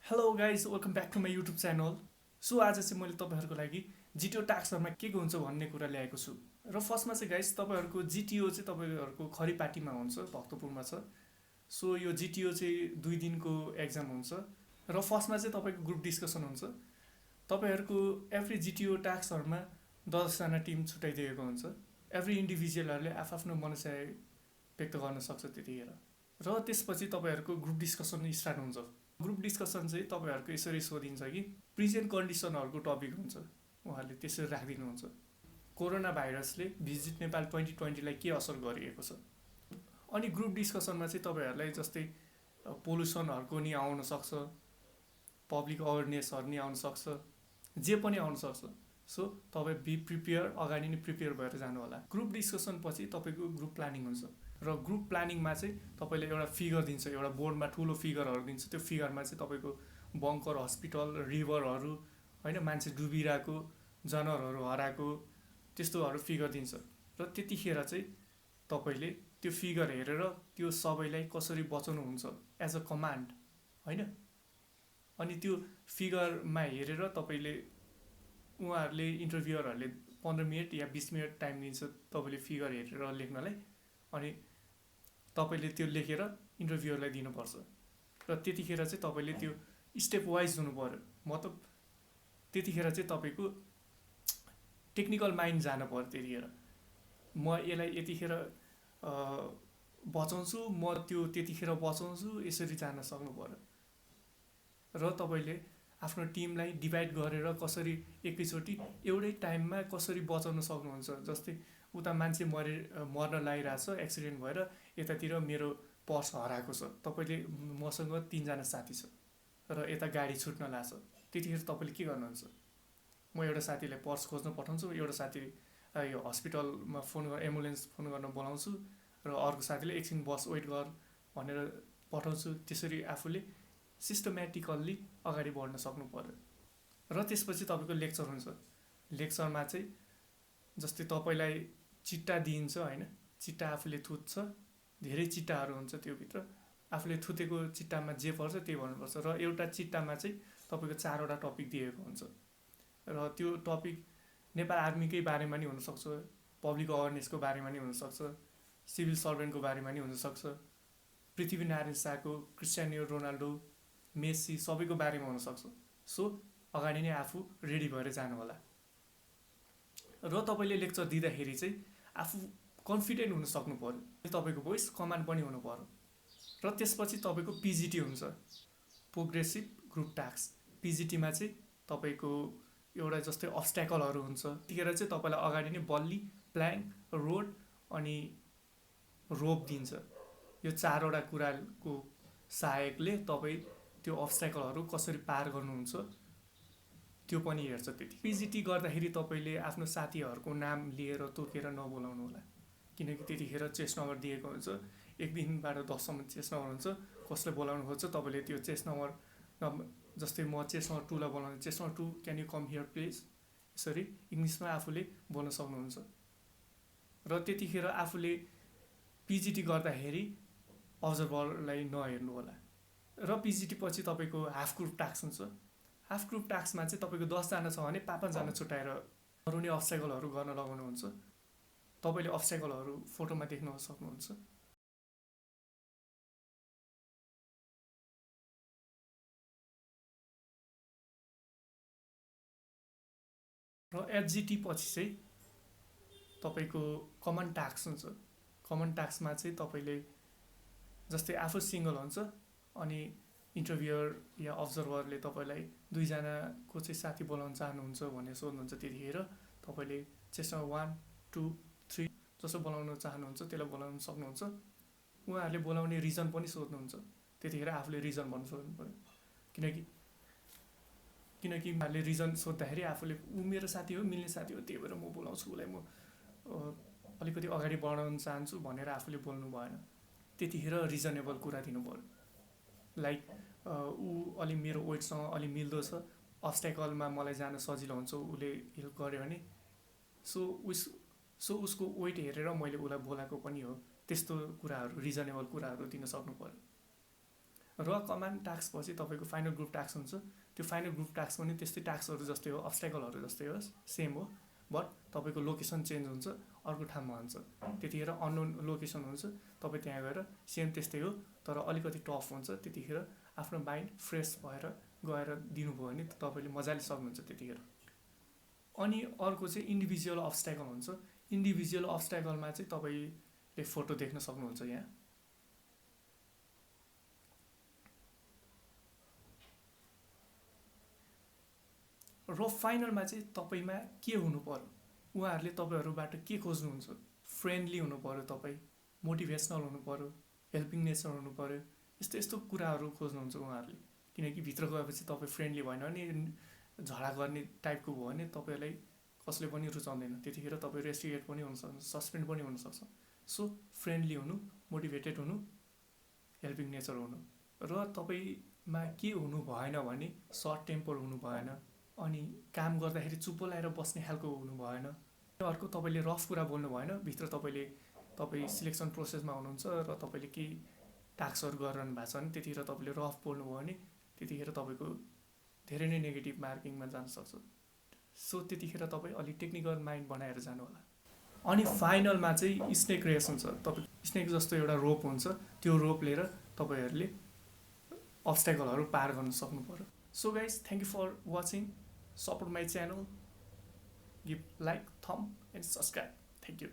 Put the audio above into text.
Hello guys welcome back to my YouTube channel. So आज चाहिँ मैले तपाईँहरूको लागि जिटिओ टास्कहरूमा के हुन्छ भन्ने कुरा ल्याएको छु। र फर्स्टमा चाहिँ गाइज तपाईँहरूको जिटिओ चाहिँ तपाईँहरूको खरिपाटीमा हुन्छ, भक्तपुरमा छ। सो यो जिटिओ चाहिँ 2 दिनको एक्जाम हुन्छ र फर्स्टमा चाहिँ तपाईँको ग्रुप डिस्कसन हुन्छ। तपाईँहरूको एभ्री जिटिओ टास्कहरूमा 10जना टिम छुट्याइदिएको हुन्छ। एभ्री इन्डिभिजुअलहरूले आफ्नो मनसाय व्यक्त गर्न सक्छ त्यतिखेर। र त्यसपछि तपाईँहरूको ग्रुप डिस्कसन स्टार्ट हुन्छ। ग्रुप डिस्कसन चाहिँ तपाईँहरूको यसरी सोधिन्छ कि प्रेजेन्ट कन्डिसनहरूको टपिक हुन्छ, उहाँहरूले त्यसरी राखिदिनुहुन्छ। कोरोना भाइरसले भिजिट नेपाल 2020लाई के असर गरिएको छ। अनि ग्रुप डिस्कसनमा चाहिँ तपाईँहरूलाई जस्तै पोल्युसनहरूको नि आउन सक्छ, पब्लिक अवेरनेसहरू नि आउन सक्छ, जे पनि आउन सक्छ। सो तपाईँ बी प्रिपेयर, अगाडि नै प्रिपेयर भएर जानु होला। ग्रुप डिस्कसन पछि तपाईँको ग्रुप प्लानिङ हुन्छ र ग्रुप प्लानिङमा चाहिँ तपाईँले एउटा फिगर दिन्छ, एउटा बोर्डमा ठुलो फिगरहरू दिन्छ। त्यो फिगरमा चाहिँ तपाईँको बङ्कर, हस्पिटल, रिभरहरू होइन, मान्छे डुबिरहेको, जनावरहरू हराएको, त्यस्तोहरू फिगर दिन्छ। र त्यतिखेर चाहिँ तपाईँले त्यो फिगर हेरेर त्यो सबैलाई कसरी बचाउनुहुन्छ एज अ कमान्ड होइन। अनि त्यो फिगरमा हेरेर तपाईँले उहाँहरूले इन्टरभ्युअरहरूले 15 मिनट या 20 मिनट टाइम दिन्छ तपाईँले फिगर हेरेर लेख्नलाई। अनि तपाईँले त्यो लेखेर इन्टरभ्युअरलाई दिनुपर्छ। र त्यतिखेर चाहिँ तपाईँले त्यो स्टेप वाइज हुनु पर्यो। मतलब त्यतिखेर चाहिँ तपाईँको टेक्निकल माइन्ड जानु पर्यो। त्यतिखेर म यसलाई यतिखेर बचाउँछु, म त्यो त्यतिखेर बचाउँछु, यसरी जान सक्नु पर्यो। र तपाईँले आफ्नो टिमलाई डिभाइड गरेर कसरी एकैचोटि एउटै टाइममा कसरी बचाउन सक्नुहुन्छ। जस्तै उता मान्छे मर्न लागिरहेछ एक्सिडेन्ट भएर, यतातिर मेरो पर्स हराएको छ, तपाईँले मसँग 3जना साथी छ र यता गाडी छुट्न लाग्छ। त्यतिखेर तपाईँले के गर्नुहुन्छ? म एउटा साथीलाई पर्स खोज्न पठाउँछु, एउटा साथी यो हस्पिटलमा फोन गरेर एम्बुलेन्स फोन गर्न बोलाउँछु, र अर्को साथीले एकछिन बस वेट गर भनेर पठाउँछु। त्यसरी आफूले सिस्टमेटिकल्ली अगाडि बढ्न सक्नु पर्यो। र त्यसपछि तपाईँको लेक्चर हुन्छ। लेक्चरमा चाहिँ जस्तै तपाईँलाई चिट्टा दिइन्छ होइन, चिट्टा आफूले थुत्छ, धेरै चिट्टाहरू हुन्छ त्योभित्र। आफूले थुतेको चिट्टामा जे पर्छ त्यही भन्नुपर्छ। र एउटा चिट्टामा चाहिँ तपाईँको 4वटा टपिक दिएको हुन्छ। र त्यो टपिक नेपाल आर्मीकै बारेमा नि हुनसक्छ, पब्लिक अवेरनेसको बारेमा नि हुनसक्छ, सिभिल सर्भेन्टको बारेमा नि हुनसक्छ, पृथ्वीनारायण शाहको, क्रिस्टियानो रोनाल्डो, मेसी सबैको बारेमा हुनसक्छ। सो अगाडि नै आफू रेडी भएर जानु होला। र तपाईँले लेक्चर दिँदाखेरि चाहिँ आफू कन्फिडेन्ट हुन सक्नु पर्यो। तपाईँको भोइस कमान्ड पनि हुनु पर्यो। र त्यसपछि तपाईँको पिजिटी हुन्छ, प्रोग्रेसिभ ग्रुप टास्क। पिजिटीमा चाहिँ तपाईँको एउटा जस्तै अब्स्ट्याकलहरू हुन्छ। त्यतिखेर चाहिँ तपाईँलाई अगाडि नै बल्ली, प्ल्याङ्क, रोड अनि रोप दिन्छ। यो 4वटा कुराको सहायकले तपाईँ त्यो अब्स्ट्याकलहरू कसरी पार गर्नुहुन्छ त्यो पनि हेर्छ। त्यति पिजिटी गर्दाखेरि तपाईँले आफ्नो साथीहरूको नाम लिएर तोकेर नबोलाउनु होला, किनकि त्यतिखेर चेस्ट नम्बर दिएको हुन्छ। 1 देखिबाट 10सम्म चेस्ट नम्बर हुन्छ। कसले बोलाउनु खोज्छ तपाईँले त्यो चेस्ट नम्बर, जस्तै म चेस्ट नम्बर 2लाई बोलाउँछु, chest number 2 can you come here please, यसरी इङ्ग्लिसमा आफूले बोल्न सक्नुहुन्छ। र त्यतिखेर आफूले पिजिटी गर्दाखेरि अब्जर्भरलाई नहेर्नु होला। र पिजिटी पछि तपाईँको हाफ ग्रुप टास्क हुन्छ। हाफ ग्रुप टास्कमा चाहिँ तपाईँको 10जना छ भने 5-5जना छुट्याएर अरू नै अब्स्ट्याकलहरू गर्न लगाउनुहुन्छ। तपाईँले अब्स्ट्याकलहरू फोटोमा देख्न सक्नुहुन्छ। र एफजिटी पछि चाहिँ तपाईँको कमन टास्क हुन्छ। कमन टास्कमा चाहिँ तपाईँले जस्तै आफू सिङ्गल हुन्छ, अनि इन्टरभ्युअर या अब्जर्भरले तपाईँलाई 2जनाको चाहिँ साथी बोलाउन चाहनुहुन्छ भनेर सोध्नुहुन्छ। त्यतिखेर तपाईँले चेस्ट नम्बर 1, 2, 3 जसो बोलाउन चाहनुहुन्छ त्यसलाई बोलाउन सक्नुहुन्छ। उहाँहरूले बोलाउने रिजन पनि सोध्नुहुन्छ। त्यतिखेर आफूले रिजन भन्नु सक्नु पऱ्यो। किनकि उहाँहरूले रिजन सोद्धाखेरि आफूले ऊ मेरो साथी हो, मिल्ने साथी हो, त्यही भएर म बोलाउँछु, उसलाई म अलिकति अगाडि बढाउन चाहन्छु भनेर आफूले बोल्नु भएन। त्यतिखेर रिजनेबल कुरा दिनु पऱ्यो। लाइक ऊ अलि मेरो वेटसँग अलि मिल्दो छ, अब्स्ट्याकलमा मलाई जान सजिलो हुन्छ, उसले हेल्प गर्यो भने सो उसको वेट हेरेर मैले उसलाई बोलाएको पनि हो। त्यस्तो कुराहरू, रिजनेबल कुराहरू दिन सक्नु पर्यो। र कमान्ड टास्क पछि तपाईँको फाइनल ग्रुप टास्क हुन्छ। त्यो फाइनल ग्रुप टास्क पनि त्यस्तै टास्कहरू जस्तै हो, अब्स्ट्याकलहरू जस्तै हो, सेम हो, बट तपाईँको लोकेसन चेन्ज हुन्छ, अर्को ठाउँमा हुन्छ। त्यतिखेर अननोन लोकेसन हुन्छ, तपाईँ त्यहाँ गएर सेम त्यस्तै हो तर अलिकति टफ हुन्छ। त्यतिखेर आफ्नो माइन्ड फ्रेस भएर गएर दिनुभयो भने तपाईँले मजाले सक्नुहुन्छ त्यतिखेर। अनि अर्को चाहिँ इन्डिभिजुअल अब्स्ट्याकल हुन्छ। इन्डिभिजुअल अब्स्ट्याकलमा चाहिँ तपाईँले फोटो देख्न सक्नुहुन्छ यहाँ। र फाइनलमा चाहिँ तपाईँमा के हुनु पर्यो, उहाँहरूले तपाईँहरूबाट के खोज्नुहुन्छ? फ्रेन्डली हुनु पर्यो, तपाईँ मोटिभेसनल हुनु पर्यो, हेल्पिङ नेचर हुनु पर्यो, यस्तो यस्तो कुराहरू खोज्नुहुन्छ उहाँहरूले। किनकि भित्र गएपछि तपाईँ फ्रेन्डली भएन भने, झगडा गर्ने टाइपको भयो भने तपाईँलाई कसले पनि रुचाउँदैन। त्यतिखेर तपाईँ रेस्ट्रिकेट पनि हुनसक्छ, सस्पेन्ड पनि हुनसक्छ। सो फ्रेन्डली हुनु, मोटिभेटेड हुनु, हेल्पिङ नेचर हुनु। र तपाईँमा के हुनु भएन भने सर्ट टेम्पर हुनु भएन, अनि काम गर्दाखेरि चुप्पो लाएर बस्ने खालको हुनु भएन। अर्को तपाईँले रफ कुरा बोल्नु भएन। भित्र तपाईँ सिलेक्सन प्रोसेसमा हुनुहुन्छ र तपाईँले केही टास्कहरू गरिरहनु भएको छ भने त्यतिखेर तपाईँले रफ बोल्नुभयो भने त्यतिखेर तपाईँको धेरै नै नेगेटिभ मार्किङमा जान सक्छ। सो त्यतिखेर तपाईँ अलिक टेक्निकल माइन्ड बनाएर जानु होला। अनि फाइनलमा चाहिँ स्नेक रेस हुन्छ। तपाईँ स्नेक जस्तो एउटा रोप हुन्छ, त्यो रोप लिएर तपाईँहरूले अब्स्ट्याकलहरू पार गर्न सक्नु पर्यो। So guys, thank you for watching. Support my channel, give like, thumb and subscribe. Thank you.